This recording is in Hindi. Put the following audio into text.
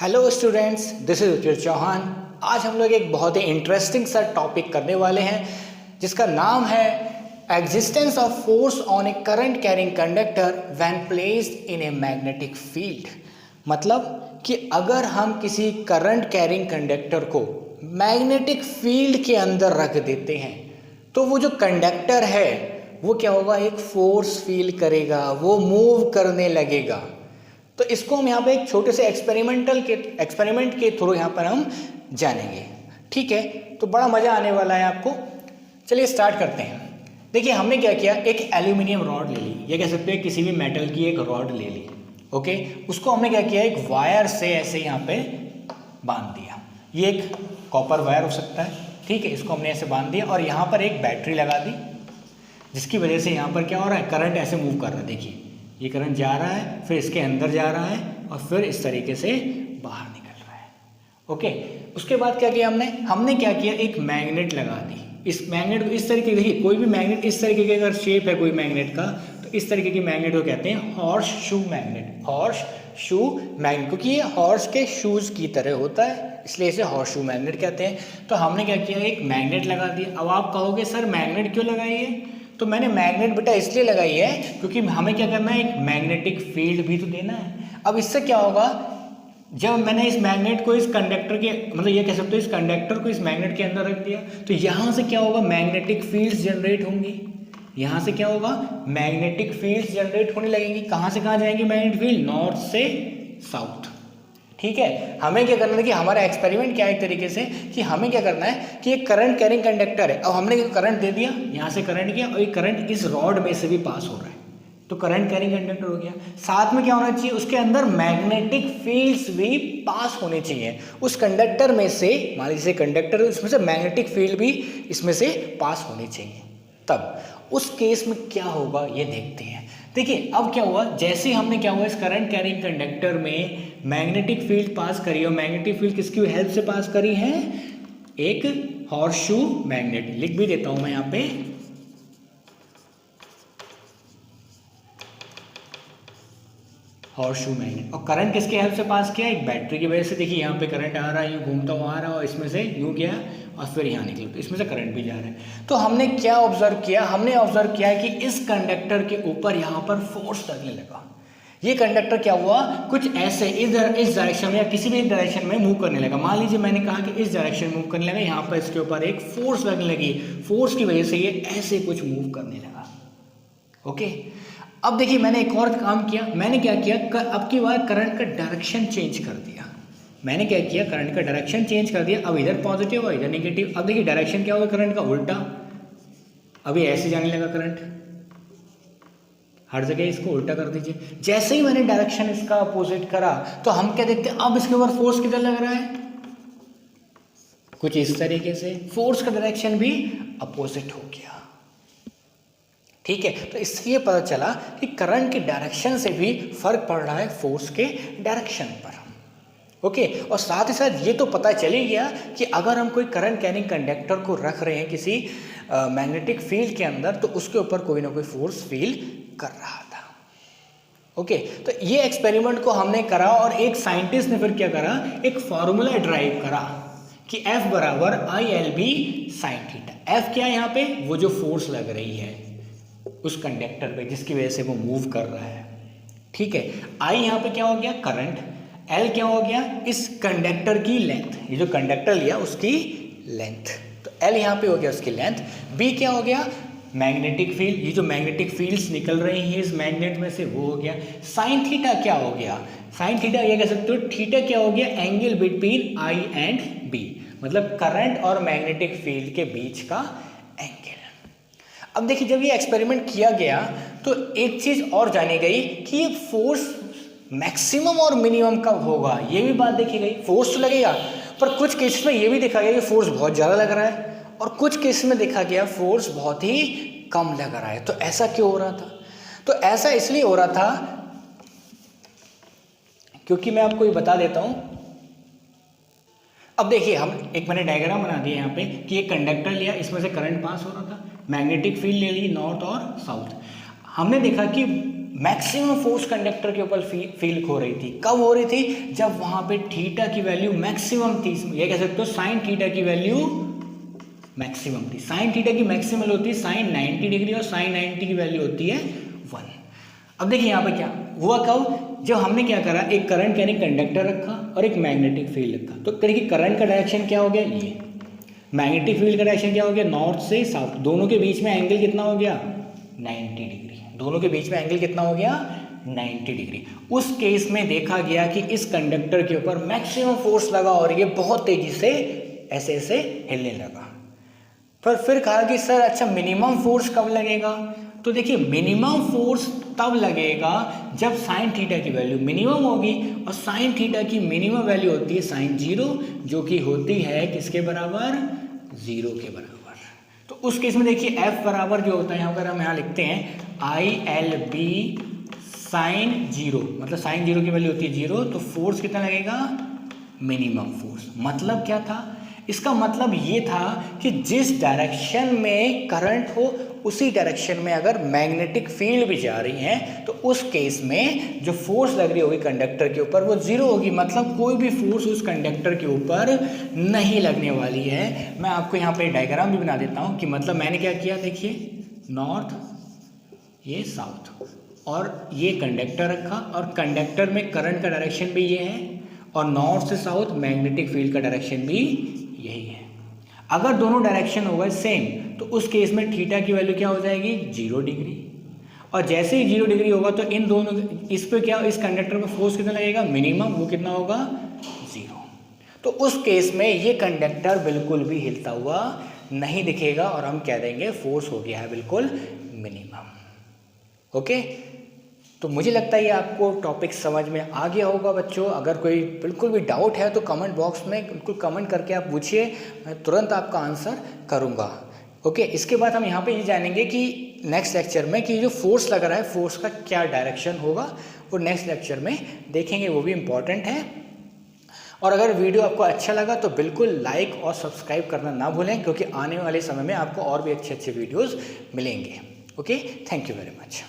Hello students, this is Ruchir Chauhan. आज हम लोग एक बहुत ही इंटरेस्टिंग सा टॉपिक करने वाले हैं जिसका नाम है existence of force on A current carrying conductor when placed in a magnetic field. मतलब कि अगर हम किसी करंट कैरिंग कंडक्टर को मैग्नेटिक फील्ड के अंदर रख देते हैं तो वो जो कंडक्टर है वो क्या होगा, एक फोर्स फील करेगा, वो मूव करने लगेगा। तो इसको हम यहाँ पे एक छोटे से एक्सपेरिमेंट के थ्रू यहाँ पर हम जानेंगे। ठीक है, तो बड़ा मज़ा आने वाला है आपको। चलिए स्टार्ट करते हैं। देखिए हमने क्या किया, एक एल्यूमिनियम रॉड ले ली, ये कह सकते हैं किसी भी मेटल की एक रॉड ले ली। ओके, उसको हमने क्या किया, एक वायर से ऐसे यहाँ पे बांध दिया। ये एक कॉपर वायर हो सकता है, ठीक है। इसको हमने ऐसे बांध दिया और यहाँ पर एक बैटरी लगा दी जिसकी वजह से यहाँ पर क्या हो रहा है, करंट ऐसे मूव कर रहा है। देखिए ये करंट जा रहा है, फिर इसके अंदर जा रहा है और फिर इस तरीके से बाहर निकल रहा है। ओके, उसके बाद क्या किया हमने क्या किया, एक मैग्नेट लगा दी। इस मैग्नेट को इस तरीके, देखिए कोई भी मैग्नेट इस तरीके की अगर शेप है कोई मैग्नेट का, तो इस तरीके की मैग्नेट को कहते हैं horse shoe magnet. Horse shoe magnet, क्योंकि ये हॉर्स के शूज की तरह होता है इसलिए इसे हॉर्स शू मैग्नेट कहते हैं। तो हमने क्या किया, एक मैग्नेट लगा दिया। अब आप कहोगे सर मैग्नेट क्यों लगाई है? तो मैंने मैग्नेट बेटा इसलिए लगाई है क्योंकि हमें क्या करना है, एक मैग्नेटिक फील्ड भी तो देना है। अब इससे क्या होगा, जब मैंने इस मैग्नेट को इस कंडक्टर के, मतलब ये कह सकते हो इस कंडक्टर को इस मैग्नेट के अंदर रख दिया, तो यहाँ से क्या होगा, मैग्नेटिक फील्ड्स जनरेट होंगी। यहाँ से क्या होगा, मैग्नेटिक फील्ड्स जनरेट होने लगेंगी। कहाँ से कहाँ जाएंगी मैग्नेटिक फील्ड? नॉर्थ से साउथ। ठीक है, हमें क्या करना है कि हमारा एक्सपेरिमेंट क्या है एक तरीके से, कि हमें क्या करना है कि एक करंट कैरिंग कंडक्टर है। अब हमने करंट दे दिया, यहाँ से करंट गया और ये करंट इस रॉड में से भी पास हो रहा है, तो करंट कैरिंग कंडक्टर हो गया। साथ में क्या होना चाहिए, उसके अंदर मैग्नेटिक फील्ड्स भी पास होने चाहिए उस कंडक्टर में से। मान लीजिए कंडक्टर, उसमें से मैग्नेटिक फील्ड भी इसमें से पास होनी चाहिए। तब उस केस में क्या होगा ये देखते हैं। देखिए अब क्या हुआ, जैसे हमने क्या हुआ, इस करंट कैरिंग कंडक्टर में मैग्नेटिक फील्ड पास करी, और मैग्नेटिक फील्ड किसकी हेल्प से पास करी है, एक हॉर्सशू मैग्नेट। लिख भी देता हूं मैं यहाँ पे, हॉर्सशू मैग्नेट। और करंट किसके हेल्प से पास किया, एक बैटरी की वजह से। देखिए यहाँ पे करंट आ रहा है, यूँ घूमता हुआ आ रहा है और इसमें से यूँ गया और फिर यहाँ निकला, तो इसमें से करंट भी जा रहा है। तो हमने क्या ऑब्जर्व किया, हमने ऑब्जर्व किया कि इस कंडक्टर के ऊपर यहाँ पर फोर्स लगने लगा। ये कंडक्टर क्या हुआ, कुछ ऐसे इस डायरेक्शन में या किसी भी डायरेक्शन में मूव करने लगा। मान लीजिए मैंने कहा कि इस डायरेक्शन में मूव करने लगा, यहाँ पर इसके ऊपर एक फोर्स लगने लगी, फोर्स की वजह से ये ऐसे कुछ मूव करने लगा। ओके, अब देखिए मैंने एक और काम किया। मैंने क्या किया, अब की बार करंट का डायरेक्शन चेंज कर दिया। मैंने क्या किया, करंट का डायरेक्शन चेंज कर दिया। अब इधर पॉजिटिव और इधर नेगेटिव। अब देखिए डायरेक्शन क्या होगा करंट का, उल्टा। अभी ऐसे जाने लगा करंट, हर जगह इसको उल्टा कर दीजिए। जैसे ही मैंने डायरेक्शन इसका अपोजिट करा तो हम क्या देखते हैं, अब इसके ऊपर फोर्स किधर लग रहा है, कुछ इस तरीके से। फोर्स का डायरेक्शन भी अपोजिट हो गया। ठीक है, तो इससे ये पता चला कि करंट के डायरेक्शन से भी फर्क पड़ रहा है फोर्स के डायरेक्शन पर। ओके, और साथ ही साथ ये तो पता चल ही गया कि अगर हम कोई करंट कैरिंग कंडक्टर को रख रहे हैं किसी मैग्नेटिक फील्ड के अंदर, तो उसके ऊपर कोई ना कोई फोर्स फील कर रहा था। ओके, तो ये एक्सपेरिमेंट को हमने करा और एक साइंटिस्ट ने फिर क्या करा, एक फॉर्मूला ड्राइव करा कि F बराबर ILB साइन थीटा। F क्या है यहाँ पे, वो जो फोर्स लग रही है उस कंडक्टर पे जिसकी वजह से वो मूव कर रहा है। ठीक है, I यहाँ पे क्या हो गया, करंट। L क्या हो गया, इस कंडक्टर की लेंथ, ये जो कंडक्टर लिया उसकी लेंथ, तो L यहाँ पे हो गया उसकी लेंथ। B क्या हो गया, मैग्नेटिक फील्ड, ये जो मैग्नेटिक फील्ड्स निकल रही हैं इस मैग्नेट में से वो हो गया। साइन थीटा क्या हो गया, साइन थीटा ये कह सकते हो, थीटा क्या हो गया, angle between I and B, मतलब करंट और मैग्नेटिक फील्ड के बीच का एंगल। अब देखिए जब ये एक्सपेरिमेंट किया गया तो एक चीज और जानी गई कि ये फोर्स मैक्सिमम और मिनिमम कब होगा, ये भी बात देखी गई। फोर्स तो लगेगा, पर कुछ केस में ये भी देखा गया कि फोर्स बहुत ज़्यादा लग रहा है और कुछ केस में देखा गया फोर्स बहुत ही कम लग रहा है। तो ऐसा क्यों हो रहा था? तो ऐसा इसलिए हो रहा था क्योंकि मैं आपको ये बता देता हूं। अब देखिए हम एक, मैंने डायग्राम बना दिया यहाँ पे कि एक कंडक्टर लिया, इसमें से करंट पास हो रहा था, मैग्नेटिक फील्ड ले ली नॉर्थ और साउथ। हमने देखा कि मैक्सिमम फोर्स कंडक्टर के ऊपर फील हो रही थी। कब हो रही थी? जब वहां पे थीटा की वैल्यू मैक्सिमम थी, ये कह सकते हो साइन थीटा की वैल्यू मैक्सिमम थी। साइन थीटा की मैक्सिमम होती है साइन 90 डिग्री और साइन 90 की वैल्यू होती है 1। अब देखिए यहाँ पे क्या हुआ, कब जब हमने क्या करा, एक करंट कैरिंग कंडक्टर रखा और एक मैग्नेटिक फील्ड रखा। तो देखिए करंट का डायरेक्शन क्या हो गया, ये मैग्नेटिक फील्ड का डायरेक्शन क्या हो गया, नॉर्थ से साउथ। दोनों के बीच में एंगल कितना हो गया, 90 डिग्री। दोनों के बीच में एंगल कितना हो गया, 90 डिग्री। उस केस में देखा गया कि इस कंडक्टर के ऊपर मैक्सिमम फोर्स लगा और ये बहुत तेजी से ऐसे ऐसे हिलने लगा। पर फिर कहा कि सर अच्छा मिनिमम फोर्स कब लगेगा? तो देखिए मिनिमम फोर्स तब लगेगा जब साइन थीटा की वैल्यू मिनिमम होगी, और साइन थीटा की मिनिमम वैल्यू होती है साइन 0, जो कि होती है किसके बराबर, 0 के बराबर। तो उस केस में देखिए F बराबर जो होता है, अगर हम यहाँ लिखते हैं ILB साइन 0, मतलब साइन 0 की वैल्यू होती है 0, तो फोर्स कितना लगेगा, मिनिमम फोर्स। मतलब क्या था, इसका मतलब ये था कि जिस डायरेक्शन में करंट हो उसी डायरेक्शन में अगर मैग्नेटिक फील्ड भी जा रही है तो उस केस में जो फोर्स लग रही होगी कंडक्टर के ऊपर वो 0 होगी। मतलब कोई भी फोर्स उस कंडक्टर के ऊपर नहीं लगने वाली है। मैं आपको यहाँ पे डायग्राम भी बना देता हूँ कि मतलब मैंने क्या किया, देखिए नॉर्थ, ये साउथ, और ये कंडक्टर रखा, और कंडक्टर में करंट का डायरेक्शन भी ये है, और नॉर्थ से साउथ मैग्नेटिक फील्ड का डायरेक्शन भी यही है। अगर दोनों डायरेक्शन हो गए सेम तो उस केस में थीटा की वैल्यू क्या हो जाएगी, 0 डिग्री। और जैसे ही 0 डिग्री होगा तो इन दोनों, इस पे क्या, इस कंडक्टर पर फोर्स कितना लगेगा, मिनिमम, वो कितना होगा, 0। तो उस केस में ये कंडक्टर बिल्कुल भी हिलता हुआ नहीं दिखेगा और हम कह देंगे फोर्स हो गया है बिल्कुल मिनिमम। ओके, तो मुझे लगता है ये आपको टॉपिक समझ में आ गया होगा बच्चों। अगर कोई बिल्कुल भी डाउट है तो कमेंट बॉक्स में बिल्कुल कमेंट करके आप पूछिए, मैं तुरंत आपका आंसर करूँगा। ओके, इसके बाद हम यहाँ पे ये जानेंगे कि नेक्स्ट लेक्चर में कि जो फोर्स लग रहा है फोर्स का क्या डायरेक्शन होगा, वो नेक्स्ट लेक्चर में देखेंगे, वो भी इम्पॉर्टेंट है। और अगर वीडियो आपको अच्छा लगा तो बिल्कुल लाइक और सब्सक्राइब करना ना भूलें, क्योंकि आने वाले समय में आपको और भी अच्छे अच्छे वीडियोज़ मिलेंगे। Okay, thank you very much.